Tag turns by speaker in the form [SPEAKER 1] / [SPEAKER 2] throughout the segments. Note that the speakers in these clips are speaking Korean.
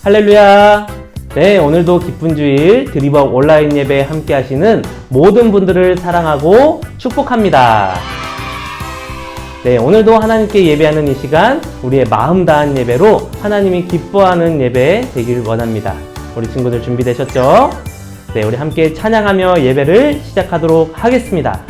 [SPEAKER 1] 할렐루야. 네, 오늘도 기쁜 주일 드리벅 온라인 예배에 함께 하시는 모든 분들을 사랑하고 축복합니다. 네, 오늘도 하나님께 예배하는 이 시간, 우리의 마음 다한 예배로 하나님이 기뻐하는 예배 되길 원합니다. 우리 친구들 준비되셨죠? 네, 우리 함께 찬양하며 예배를 시작하도록 하겠습니다.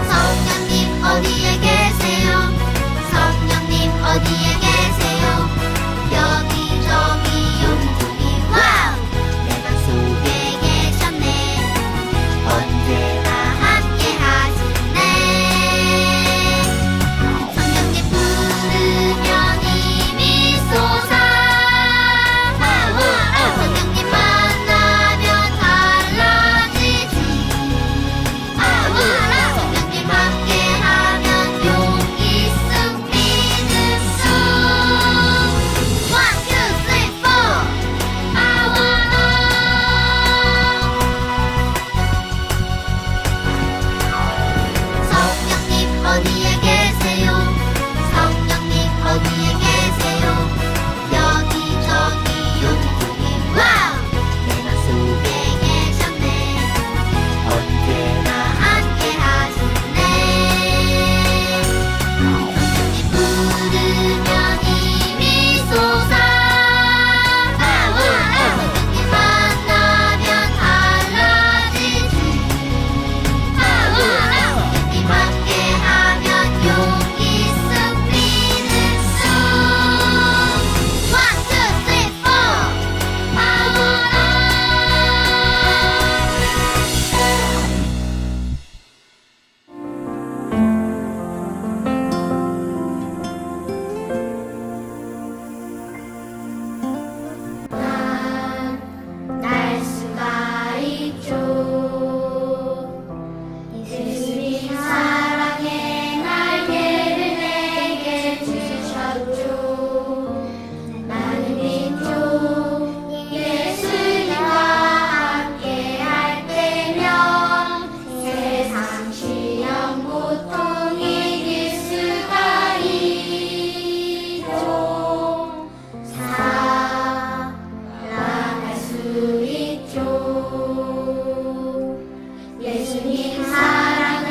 [SPEAKER 2] 성령님 어디에 계세요? 성령님 어디에 계세요? 여기저기 용종이 와우! 내 맘속에 계셨네. 언제나 함께 하시네. 성령님 부르면 힘이 솟아. 성령님 만나면 달라지지. 성령님 함께하면 용기 쑥 믿음 쑥. One, two, three, four. 성령님 어디에 계세요? 성령님 어디에 계세요? 여기저기 용종이 와우! 내 맘속에 계셨네. 언제나 함께 하시네. 성령님 부르면 힘이 솟아. 성령님 만나면 달라지지. 성령님 함께하면 용기 쑥 믿음 쑥. One, two, three, four. 날 수가 있죠. 예수님 사랑의 날개를 내게 주셨죠. 나는 믿죠. 예수님과 함께 할 때면 세상 시험 고통 이길 수가 있죠. 살아갈 수 있죠. 예수님 사랑을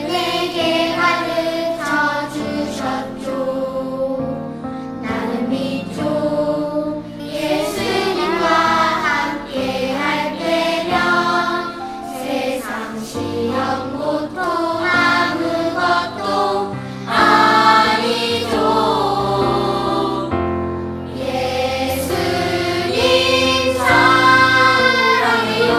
[SPEAKER 2] 내게 가르쳐 주셨죠. 나는 믿죠. 예수님과 함께 할 때면 세상 시험 고통 아무것도 아니죠. 예수님 사랑해요.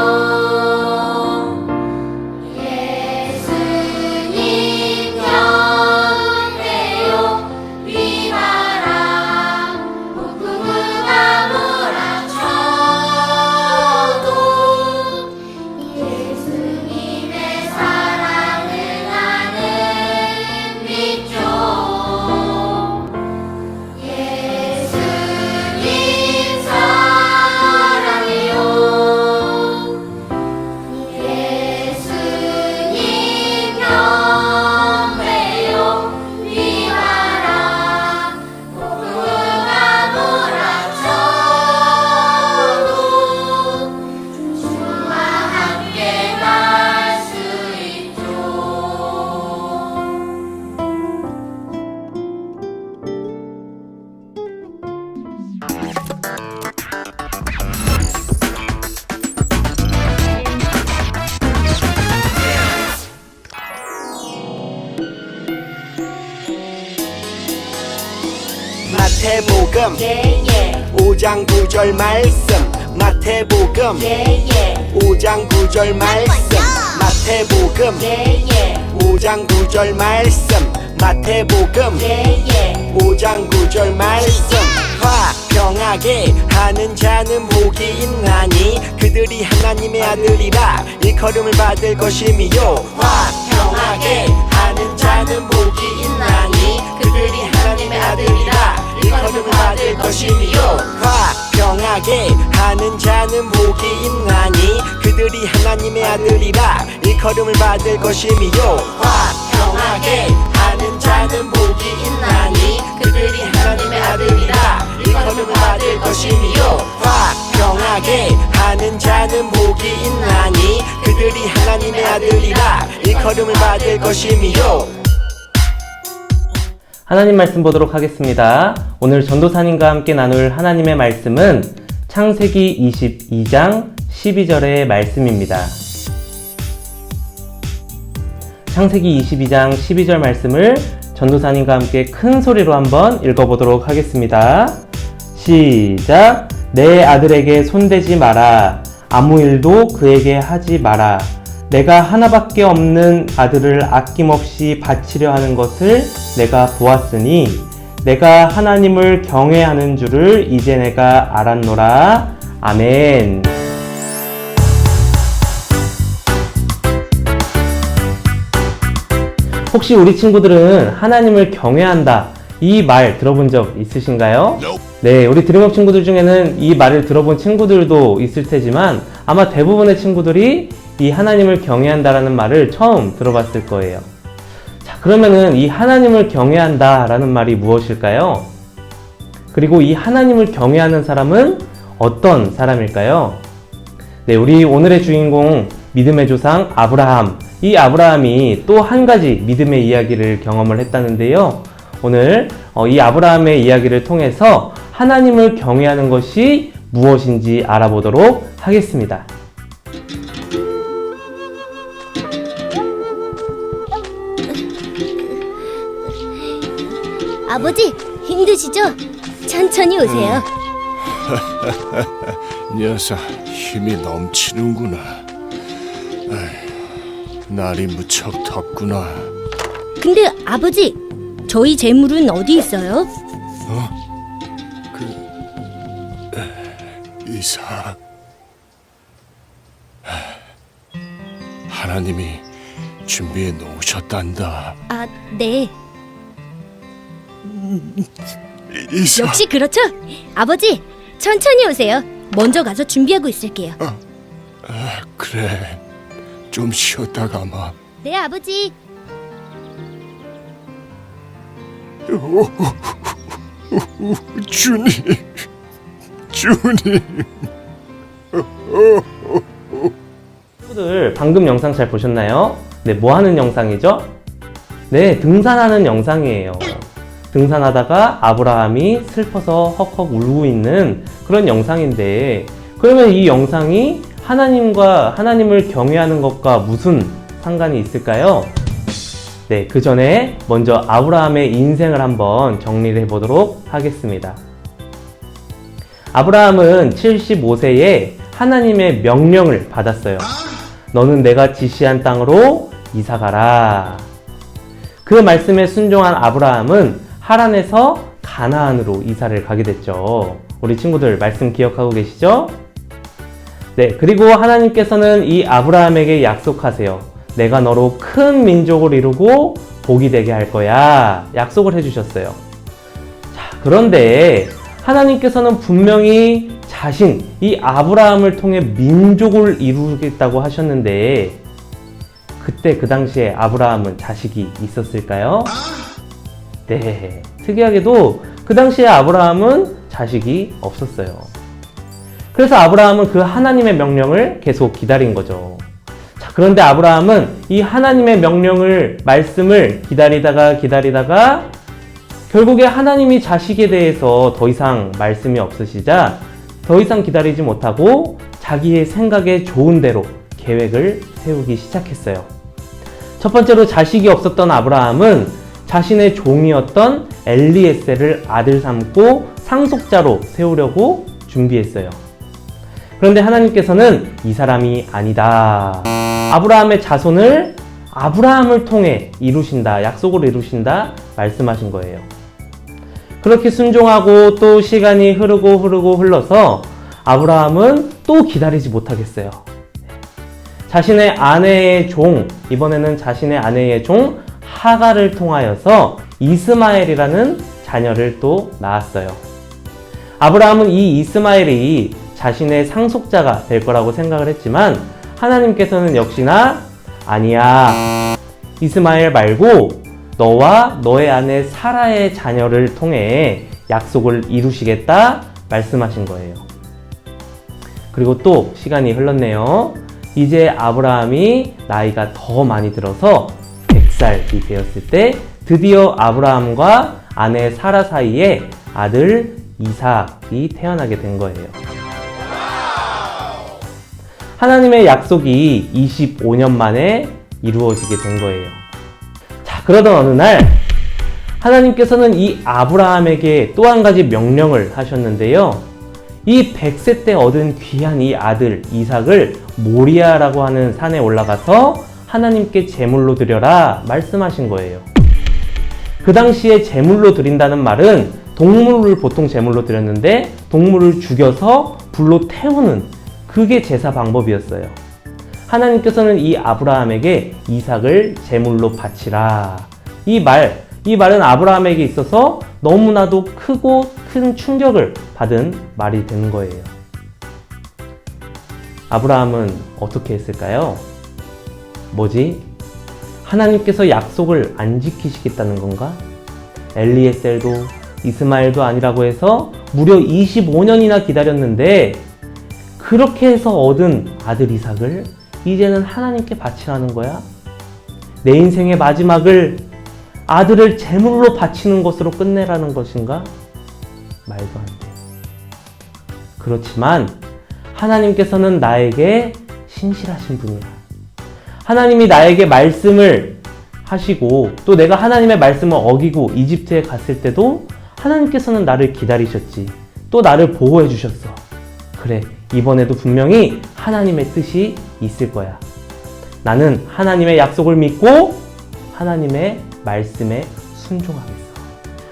[SPEAKER 2] 예수님 경배요. 위바람 폭풍을 몰아쳐도 예수님의 사랑을 나는 믿죠. 예수님 사랑해요. 예수님 경배요. 위바람 폭풍을 몰아쳐도 주와 함께 갈 수 있죠.
[SPEAKER 3] 마태복음 5장 9절 말씀. 마태복음 5장 9절 말씀. 마태복음 5장 9절 말씀. 마태복음 5장 9절 말씀. 화평하게 하는 자는 복이 있나니 그들이 하나님의 아들이라 일컬음을 받을 것이미요. 화평하게 하는 자는 복이 있나니 그들이 하나님의 아들이라 일컬음을 받을 것이미요. 화평하게 하는 자는 복이 있나니 그들이 그들이 하나님의 아들이라 일컬음을 받을 것이미요.
[SPEAKER 2] 화평하게 하는 자는 복이 있나니 그들이 하나님의 아들이라 일컬음을 받을 것이니요.
[SPEAKER 3] 화평하게 하는 자는 복이 있나니 그들이 하나님의 아들이라 일컬음을 받을 것이미요.
[SPEAKER 1] 하나님 말씀 보도록 하겠습니다. 오늘 전도사님과 함께 나눌 하나님의 말씀은 창세기 22장 12절의 말씀입니다. 창세기 22장 12절 말씀을 전도사님과 함께 큰 소리로 한번 읽어보도록 하겠습니다. 시작! 내 아들에게 손대지 마라. 아무 일도 그에게 하지 마라. 내가 하나밖에 없는 아들을 아낌없이 바치려 하는 것을 내가 보았으니 내가 하나님을 경외하는 줄을 이제 내가 알았노라. 아멘. 혹시 우리 친구들은 하나님을 경외한다, 이 말 들어본 적 있으신가요? 네, 우리 드림업 친구들 중에는 이 말을 들어본 친구들도 있을 테지만 아마 대부분의 친구들이 이 하나님을 경외한다라는 말을 처음 들어봤을 거예요. 자, 그러면은 이 하나님을 경외한다라는 말이 무엇일까요? 그리고 이 하나님을 경외하는 사람은 어떤 사람일까요? 네, 우리 오늘의 주인공 믿음의 조상 아브라함, 이 아브라함이 또 한 가지 믿음의 이야기를 경험을 했다는데요. 오늘 이 아브라함의 이야기를 통해서 하나님을 경외하는 것이 무엇인지 알아보도록 하겠습니다.
[SPEAKER 4] 아버지, 힘드시죠? 천천히 오세요.
[SPEAKER 5] 녀석 힘이 넘치는구나. 아휴, 날이 무척 덥구나.
[SPEAKER 4] 근데 아버지, 저희 재물은 어디 있어요?
[SPEAKER 5] 이삭, 하나님이 준비해 놓으셨단다.
[SPEAKER 4] 아, 네.
[SPEAKER 5] 이삭,
[SPEAKER 4] 역시 그렇죠? 아버지, 천천히 오세요. 먼저 가서 준비하고 있을게요.
[SPEAKER 5] 그래. 좀 쉬었다 가마.
[SPEAKER 4] 네, 아버지.
[SPEAKER 5] 주님, 주님.
[SPEAKER 1] 친구들 방금 영상 잘 보셨나요? 네, 뭐 하는 영상이죠? 네, 등산하는 영상이에요. 등산하다가 아브라함이 슬퍼서 헉헉 울고 있는 그런 영상인데, 그러면 이 영상이 하나님을 경외하는 것과 무슨 상관이 있을까요? 네, 그 전에 먼저 아브라함의 인생을 한번 정리를 해보도록 하겠습니다. 아브라함은 75세에 하나님의 명령을 받았어요. 너는 내가 지시한 땅으로 이사가라. 그 말씀에 순종한 아브라함은 하란에서 가나안으로 이사를 가게 됐죠. 우리 친구들 말씀 기억하고 계시죠? 네, 그리고 하나님께서는 이 아브라함에게 약속하세요. 내가 너로 큰 민족을 이루고 복이 되게 할 거야. 약속을 해주셨어요. 자, 그런데 하나님께서는 분명히 이 아브라함을 통해 민족을 이루겠다고 하셨는데, 그때 그 당시에 아브라함은 자식이 있었을까요? 네, 특이하게도 그 당시에 아브라함은 자식이 없었어요. 그래서 아브라함은 그 하나님의 명령을 계속 기다린 거죠. 자, 그런데 아브라함은 이 하나님의 말씀을 기다리다가 결국에 하나님이 자식에 대해서 더 이상 말씀이 없으시자 더 이상 기다리지 못하고 자기의 생각에 좋은 대로 계획을 세우기 시작했어요. 첫 번째로 자식이 없었던 아브라함은 자신의 종이었던 엘리에셀을 아들 삼고 상속자로 세우려고 준비했어요. 그런데 하나님께서는 이 사람이 아니다. 아브라함의 자손을 아브라함을 통해 이루신다, 약속을 이루신다 말씀하신 거예요. 그렇게 순종하고 또 시간이 흘러서 아브라함은 또 기다리지 못하겠어요. 자신의 아내의 종, 이번에는 자신의 아내의 종 하갈을 통하여서 이스마엘이라는 자녀를 또 낳았어요. 아브라함은 이 이스마엘이 자신의 상속자가 될 거라고 생각을 했지만 하나님께서는 역시나 아니야. 이스마엘 말고 너와 너의 아내 사라의 자녀를 통해 약속을 이루시겠다 말씀하신 거예요. 그리고 또 시간이 흘렀네요. 이제 아브라함이 나이가 더 많이 들어서 100살이 되었을 때 드디어 아브라함과 아내 사라 사이에 아들 이삭이 태어나게 된 거예요. 하나님의 약속이 25년 만에 이루어지게 된 거예요. 자, 그러던 어느 날 하나님께서는 이 아브라함에게 또 한 가지 명령을 하셨는데요. 이 100세 때 얻은 귀한 이 아들 이삭을 모리아라고 하는 산에 올라가서 하나님께 제물로 드려라 말씀하신 거예요. 그 당시에 제물로 드린다는 말은 동물을 보통 제물로 드렸는데 동물을 죽여서 불로 태우는 그게 제사 방법이었어요. 하나님께서는 이 아브라함에게 이삭을 제물로 바치라. 이 말은 아브라함에게 있어서 너무나도 크고 큰 충격을 받은 말이 되는 거예요. 아브라함은 어떻게 했을까요? 뭐지? 하나님께서 약속을 안 지키시겠다는 건가? 엘리에셀도 이스마엘도 아니라고 해서 무려 25년이나 기다렸는데 그렇게 해서 얻은 아들 이삭을 이제는 하나님께 바치라는 거야? 내 인생의 마지막을 아들을 제물로 바치는 것으로 끝내라는 것인가? 말도 안 돼. 그렇지만 하나님께서는 나에게 신실하신 분이야. 하나님이 나에게 말씀을 하시고 또 내가 하나님의 말씀을 어기고 이집트에 갔을 때도 하나님께서는 나를 기다리셨지. 또 나를 보호해 주셨어. 그래, 이번에도 분명히 하나님의 뜻이 있을 거야. 나는 하나님의 약속을 믿고 하나님의 말씀에 순종하겠어.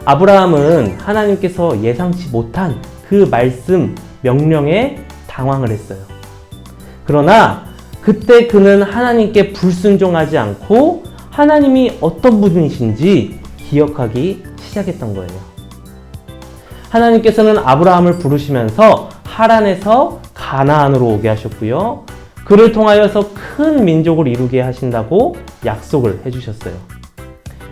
[SPEAKER 1] 아브라함은 하나님께서 예상치 못한 그 말씀, 명령에 당황을 했어요. 그러나 그때 그는 하나님께 불순종하지 않고 하나님이 어떤 분이신지 기억하기 시작했던 거예요. 하나님께서는 아브라함을 부르시면서 하란에서 가나안으로 오게 하셨고요. 그를 통하여서 큰 민족을 이루게 하신다고 약속을 해주셨어요.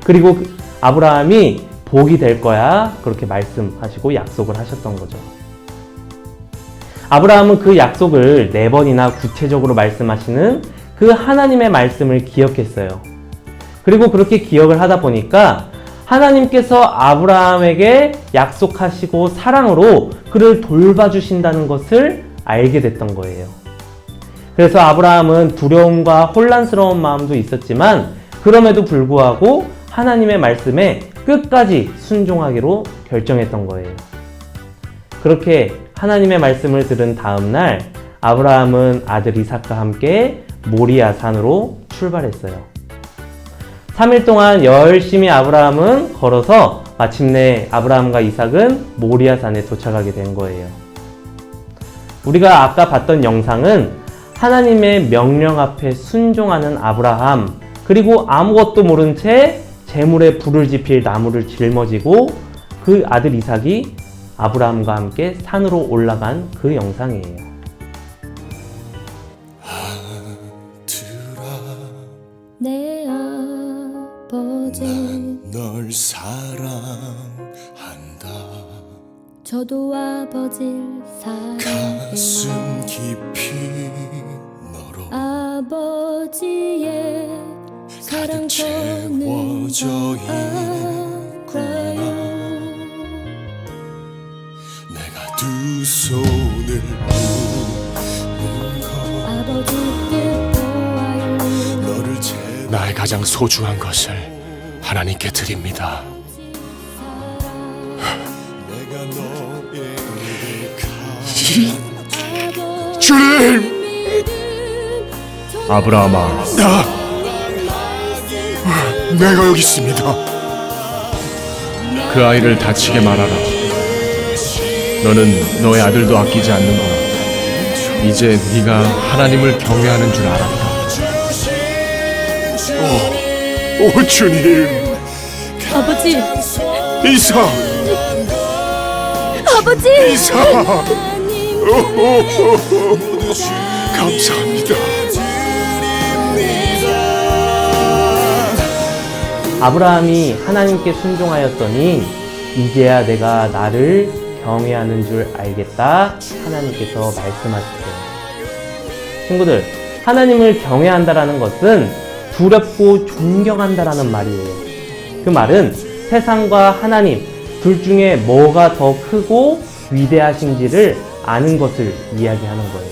[SPEAKER 1] 그리고 아브라함이 복이 될 거야 그렇게 말씀하시고 약속을 하셨던 거죠. 아브라함은 그 약속을 4번이나 구체적으로 말씀하시는 그 하나님의 말씀을 기억했어요. 그리고 그렇게 기억을 하다 보니까 하나님께서 아브라함에게 약속하시고 사랑으로 그를 돌봐주신다는 것을 알게 됐던 거예요. 그래서 아브라함은 두려움과 혼란스러운 마음도 있었지만 그럼에도 불구하고 하나님의 말씀에 끝까지 순종하기로 결정했던 거예요. 그렇게 하나님의 말씀을 들은 다음 날 아브라함은 아들 이삭과 함께 모리아 산으로 출발했어요. 3일 동안 열심히 아브라함은 걸어서 마침내 아브라함과 이삭은 모리아 산에 도착하게 된 거예요. 우리가 아까 봤던 영상은 하나님의 명령 앞에 순종하는 아브라함, 그리고 아무것도 모른 채 제물에 불을 지필 나무를 짊어지고 그 아들 이삭이 아브라함과 함께 산으로 올라간 그 영상이에요.
[SPEAKER 5] 아들아,
[SPEAKER 4] 내 아버지,
[SPEAKER 5] 널 사랑한다.
[SPEAKER 4] 저도 아버지를
[SPEAKER 5] 가슴
[SPEAKER 4] 사랑해요.
[SPEAKER 5] 깊이 너로
[SPEAKER 4] 아버지의 사랑 저는
[SPEAKER 5] 채워져
[SPEAKER 4] 알아요.
[SPEAKER 5] 내가 두 손을 모으고
[SPEAKER 4] 아버지 뜻 보아요.
[SPEAKER 5] 너를 나의 가장 소중한 것을 하나님께 드립니다. 내가 너에게 주님!
[SPEAKER 6] 아브라함아,
[SPEAKER 5] 내가 여기 있습니다.
[SPEAKER 6] 그 아이를 다치게 말아라. 너는 너의 아들도 아끼지 않는구나. 이제 네가 하나님을 경외하는 줄 알았다.
[SPEAKER 5] 오 주님,
[SPEAKER 4] 아버지,
[SPEAKER 5] 이삭,
[SPEAKER 4] 아버지!
[SPEAKER 5] 이삭, 감사합니다.
[SPEAKER 1] 아브라함이 하나님께 순종하였더니 이제야 내가 나를 경외하는 줄 알겠다. 하나님께서 말씀하셨어요. 친구들, 하나님을 경외한다라는 것은 두렵고 존경한다라는 말이에요. 그 말은 세상과 하나님 둘 중에 뭐가 더 크고 위대하신지를 아는 것을 이야기하는 거예요.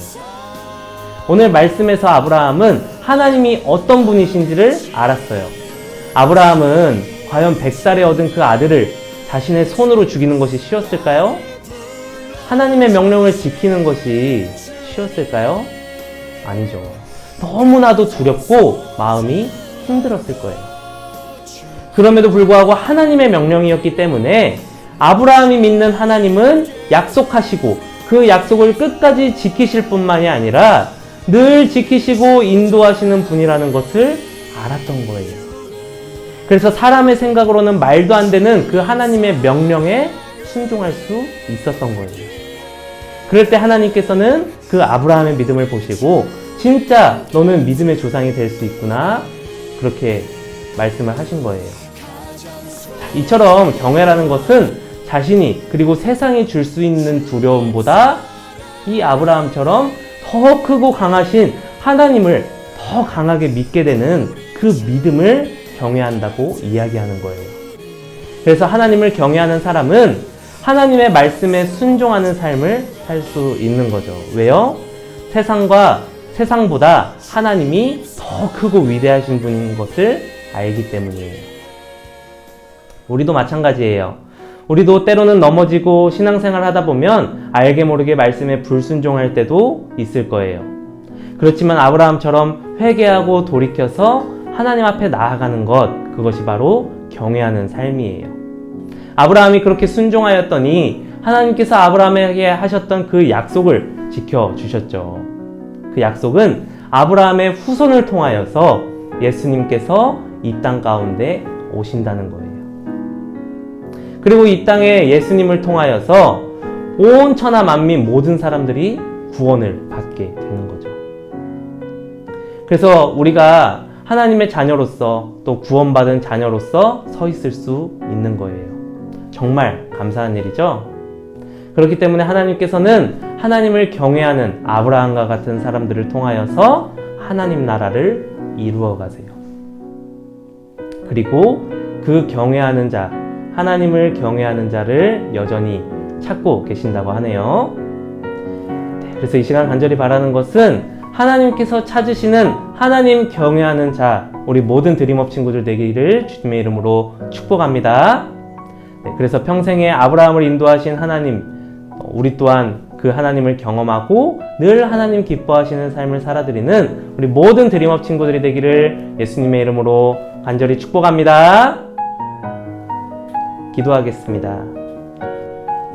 [SPEAKER 1] 오늘 말씀에서 아브라함은 하나님이 어떤 분이신지를 알았어요. 아브라함은 과연 100살에 얻은 그 아들을 자신의 손으로 죽이는 것이 쉬웠을까요? 하나님의 명령을 지키는 것이 쉬웠을까요? 아니죠. 너무나도 두렵고 마음이 힘들었을 거예요. 그럼에도 불구하고 하나님의 명령이었기 때문에 아브라함이 믿는 하나님은 약속하시고 그 약속을 끝까지 지키실 뿐만이 아니라 늘 지키시고 인도하시는 분이라는 것을 알았던 거예요. 그래서 사람의 생각으로는 말도 안 되는 그 하나님의 명령에 순종할 수 있었던 거예요. 그럴 때 하나님께서는 그 아브라함의 믿음을 보시고 진짜 너는 믿음의 조상이 될 수 있구나, 그렇게 말씀을 하신 거예요. 이처럼 경외라는 것은 자신이 그리고 세상이 줄 수 있는 두려움보다 이 아브라함처럼 더 크고 강하신 하나님을 더 강하게 믿게 되는 그 믿음을 경외한다고 이야기하는 거예요. 그래서 하나님을 경외하는 사람은 하나님의 말씀에 순종하는 삶을 살 수 있는 거죠. 왜요? 세상보다 하나님이 더 크고 위대하신 분인 것을 알기 때문이에요. 우리도 마찬가지예요. 우리도 때로는 넘어지고 신앙생활 하다 보면 알게 모르게 말씀에 불순종할 때도 있을 거예요. 그렇지만 아브라함처럼 회개하고 돌이켜서 하나님 앞에 나아가는 것, 그것이 바로 경외하는 삶이에요. 아브라함이 그렇게 순종하였더니 하나님께서 아브라함에게 하셨던 그 약속을 지켜주셨죠. 그 약속은 아브라함의 후손을 통하여서 예수님께서 이 땅 가운데 오신다는 거예요. 그리고 이 땅에 예수님을 통하여서 온 천하 만민 모든 사람들이 구원을 받게 되는 거죠. 그래서 우리가 하나님의 자녀로서 또 구원받은 자녀로서 서 있을 수 있는 거예요. 정말 감사한 일이죠? 그렇기 때문에 하나님께서는 하나님을 경외하는 아브라함과 같은 사람들을 통하여서 하나님 나라를 이루어 가세요. 그리고 그 경외하는 자, 하나님을 경외하는 자를 여전히 찾고 계신다고 하네요. 그래서 이 시간 간절히 바라는 것은 하나님께서 찾으시는 하나님 경외하는 자, 우리 모든 드림업 친구들 되기를 주님의 이름으로 축복합니다. 그래서 평생에 아브라함을 인도하신 하나님, 우리 또한 그 하나님을 경험하고 늘 하나님 기뻐하시는 삶을 살아드리는 우리 모든 드림업 친구들이 되기를 예수님의 이름으로 간절히 축복합니다. 기도하겠습니다.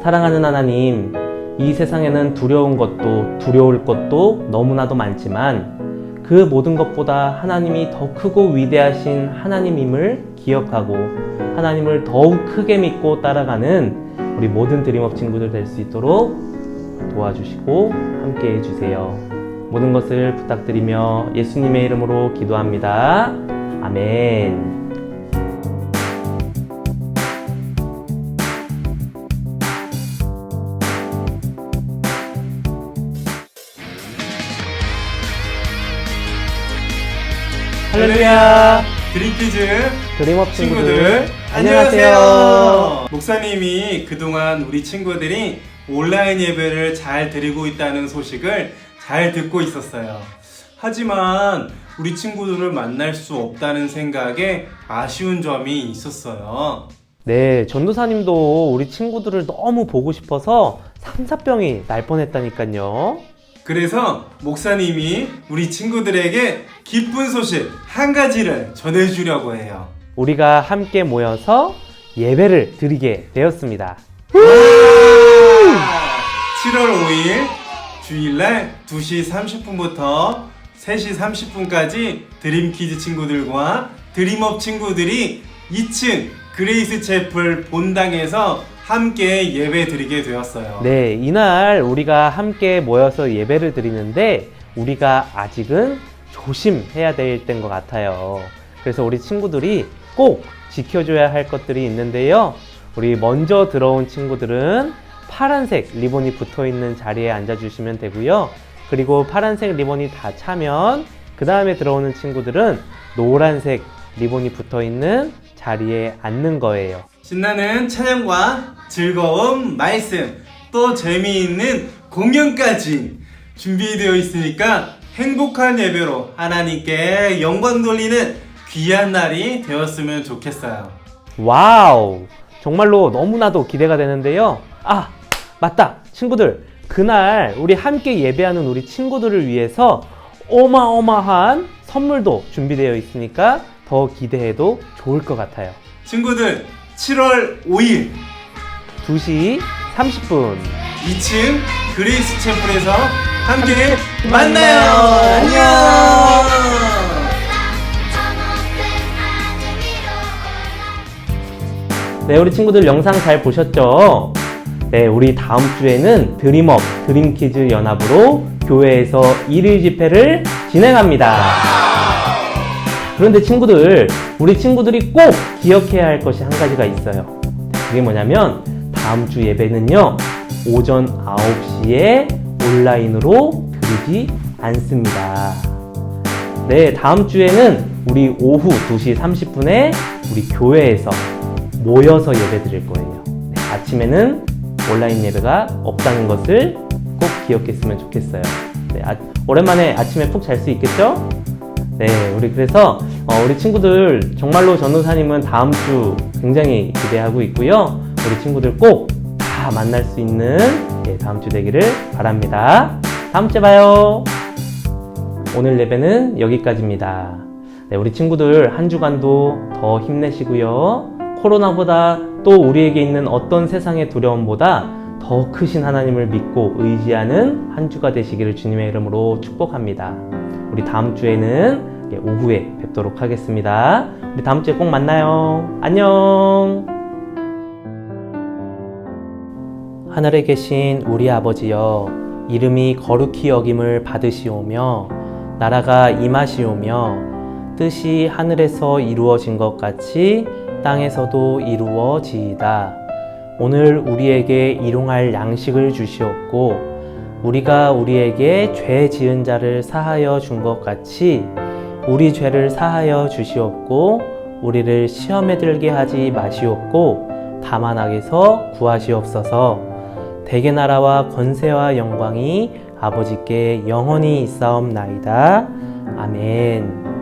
[SPEAKER 1] 사랑하는 하나님, 이 세상에는 두려운 것도 두려울 것도 너무나도 많지만 그 모든 것보다 하나님이 더 크고 위대하신 하나님임을 기억하고 하나님을 더욱 크게 믿고 따라가는 우리 모든 드림업 친구들 될 수 있도록 도와주시고 함께 해주세요. 모든 것을 부탁드리며 예수님의 이름으로 기도합니다. 아멘. 할렐루야.
[SPEAKER 7] 드림키즈
[SPEAKER 1] 드림업
[SPEAKER 7] 친구들 안녕하세요. 목사님이 그동안 우리 친구들이 온라인 예배를 잘 드리고 있다는 소식을 잘 듣고 있었어요. 하지만 우리 친구들을 만날 수 없다는 생각에 아쉬운 점이 있었어요.
[SPEAKER 1] 네, 전도사님도 우리 친구들을 너무 보고 싶어서 삼사병이 날 뻔했다니까요.
[SPEAKER 7] 그래서 목사님이 우리 친구들에게 기쁜 소식 한 가지를 전해주려고 해요.
[SPEAKER 1] 우리가 함께 모여서 예배를 드리게 되었습니다.
[SPEAKER 7] 7월 5일 주일날 2시 30분부터 3시 30분까지 드림키즈 친구들과 드림업 친구들이 2층 그레이스 채플 본당에서 함께 예배 드리게 되었어요.
[SPEAKER 1] 네, 이날 우리가 함께 모여서 예배를 드리는데 우리가 아직은 조심해야 될 때인 것 같아요. 그래서 우리 친구들이 꼭 지켜줘야 할 것들이 있는데요. 우리 먼저 들어온 친구들은 파란색 리본이 붙어 있는 자리에 앉아주시면 되고요. 그리고 파란색 리본이 다 차면 그 다음에 들어오는 친구들은 노란색 리본이 붙어 있는 자리에 앉는 거예요.
[SPEAKER 7] 신나는 찬양과 즐거운 말씀, 또 재미있는 공연까지 준비되어 있으니까 행복한 예배로 하나님께 영광 돌리는 귀한 날이 되었으면 좋겠어요.
[SPEAKER 1] 와우! 정말로 너무나도 기대가 되는데요. 아, 맞다! 친구들, 그날 우리 함께 예배하는 우리 친구들을 위해서 어마어마한 선물도 준비되어 있으니까 더 기대해도 좋을 것 같아요.
[SPEAKER 7] 친구들, 7월 5일
[SPEAKER 1] 2시 30분
[SPEAKER 7] 2층 그레이스 챔플에서 함께 만나요. 안녕.
[SPEAKER 1] 네, 우리 친구들 영상 잘 보셨죠? 네, 우리 다음 주에는 드림업, 드림키즈 연합으로 교회에서 일일 집회를 진행합니다. 그런데 친구들, 우리 친구들이 꼭 기억해야 할 것이 한 가지가 있어요. 그게 뭐냐면 다음 주 예배는요, 오전 9시에 온라인으로 드리지 않습니다. 네, 다음 주에는 우리 오후 2시 30분에 우리 교회에서 모여서 예배 드릴 거예요. 네, 아침에는 온라인 예배가 없다는 것을 꼭 기억했으면 좋겠어요. 네, 오랜만에 아침에 푹 잘 수 있겠죠? 네, 우리 그래서 우리 친구들 정말로 전도사님은 다음 주 굉장히 기대하고 있고요. 우리 친구들 꼭 다 만날 수 있는 다음 주 되기를 바랍니다. 다음 주에 봐요. 오늘 예배는 여기까지입니다. 네, 우리 친구들 한 주간도 더 힘내시고요. 코로나보다 또 우리에게 있는 어떤 세상의 두려움보다 더 크신 하나님을 믿고 의지하는 한 주가 되시기를 주님의 이름으로 축복합니다. 우리 다음 주에는 오후에 뵙도록 하겠습니다. 우리 다음 주에 꼭 만나요. 안녕. 하늘에 계신 우리 아버지여, 이름이 거룩히 여김을 받으시오며 나라가 임하시오며 뜻이 하늘에서 이루어진 것 같이 땅에서도 이루어지이다. 오늘 우리에게 일용할 양식을 주시옵고 우리가 우리에게 죄 지은 자를 사하여 준 것 같이 우리 죄를 사하여 주시옵고 우리를 시험에 들게 하지 마시옵고 다만 악에서 구하시옵소서. 대개 나라와 권세와 영광이 아버지께 영원히 있사옵나이다. 아멘.